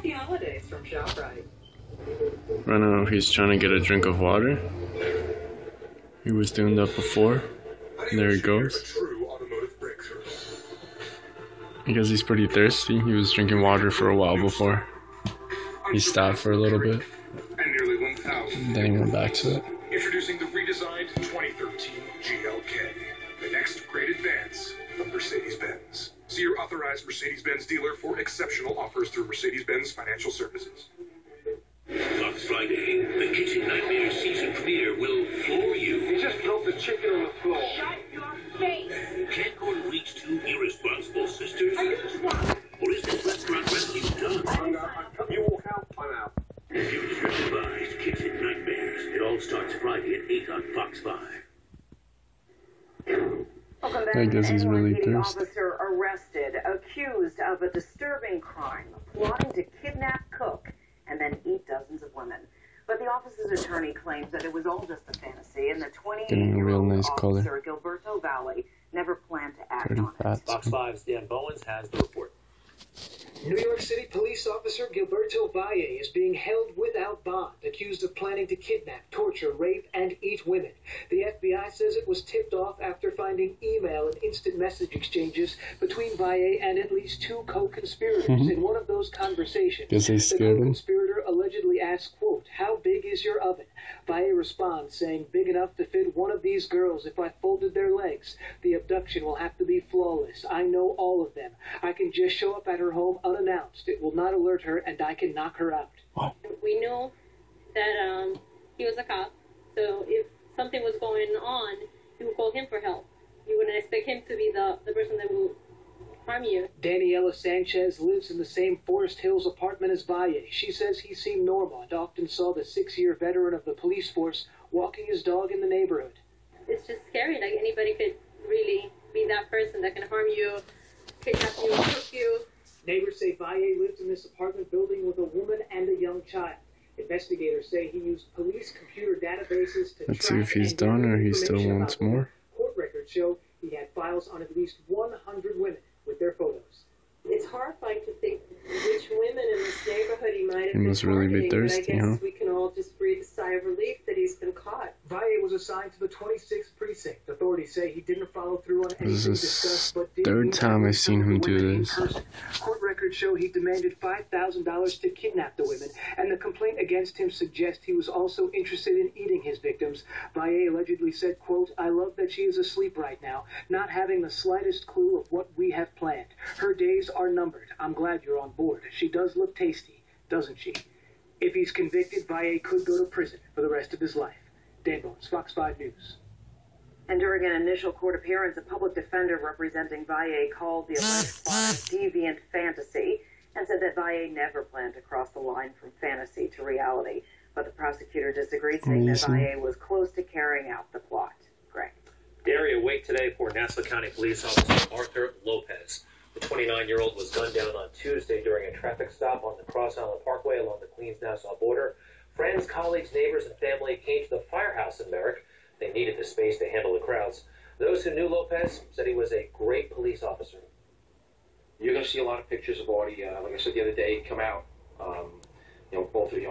Happy holidays from ShopRite. I don't know if he's trying to get a drink of water. He was doing that before. There he goes. Because he's pretty thirsty. He was drinking water for a while before. He stopped for a little bit. And then he went back to it. Introducing the redesigned 2013 GLK, the next great advance of Mercedes-Benz. See your authorized Mercedes-Benz dealer for exceptional offers through Mercedes-Benz Financial Services. Fox Friday, the Kitchen Nightmare season premiere will floor you. You just dropped the chicken on the floor. Shut your face! Can't Gordon reach two irresponsible sisters? Are you drunk? Or is this restaurant rescue done? You walk out, I'm out. Viewer advised Kitchen Nightmares. It all starts Friday at 8 on Fox 5. I guess he's really thirsty. Officer arrested, accused of a disturbing crime, plotting to kidnap, cook, and then eat dozens of women. But the officer's attorney claims that it was all just a fantasy, and the 28-year-old nice officer, Gilberto Valle, never planned to act on it. Fox 5's Dan Bowens has the report. New York City police officer Gilberto Valle is being held without bond, accused of planning to kidnap, torture, rape, and eat women. The FBI says it was tipped off after finding email and instant message exchanges between Valle and at least two co-conspirators. In one of those conversations, the co-conspirator allegedly asked, quote, "How big is your oven?" Valle responds, saying, "Big enough to fit one of these girls if I folded their legs. The abduction will have to be flawless. I know all of them. I can just show up at her home unannounced. It will not alert her, and I can knock her out." We knew that he was a cop, so if something was going on, you would call him for help. You wouldn't expect him to be the person that will harm you. Daniela Sanchez lives in the same Forest Hills apartment as Valle. She says he seemed normal and often saw the 6-year veteran of the police force walking his dog in the neighborhood. It's just scary, like anybody could really be that person that can harm you, kidnap you, cook you. Neighbors say Valle lived in this apartment building with a woman and a young child. Investigators say he used police computer databases to Let's see if he's done or he still wants more. Court records show he had files on at least 100 women with their photos. It's horrifying to think which women in this neighborhood he might have He must really be thirsty, but I guess huh? we can all just breathe a sigh of relief that he's been caught. Valle was assigned to the 26th precinct. Authorities say he didn't follow through on anything This is discussed, but did third time I've seen him do this. Court records show he demanded $5,000 to kidnap the women, and the complaint against him suggests he was also interested in eating his victims. Valle allegedly said, quote, "I love that she is asleep right now, not having the slightest clue of what we have planned. Her days are numbered. I'm glad you're on board. She does look tasty, doesn't she?" If he's convicted, Valle could go to prison for the rest of his life. Dan Bowens, Fox 5 News. And during an initial court appearance, a public defender representing Valle called the alleged plot a deviant fantasy and said that Valle never planned to cross the line from fantasy to reality. But the prosecutor disagreed, saying that Valle was close to carrying out the plot. Greg. The area awake today for Nassau County Police Officer Arthur Lopez. The 29-year-old was gunned down on Tuesday during a traffic stop on the Cross Island Parkway along the Queens-Nassau border. Friends, colleagues, neighbors, and family came to the firehouse in Merrick. They needed the space to handle the crowds. Those who knew Lopez said he was a great police officer. You're going to see a lot of pictures of Artie, like I said the other day, come out. Both of you.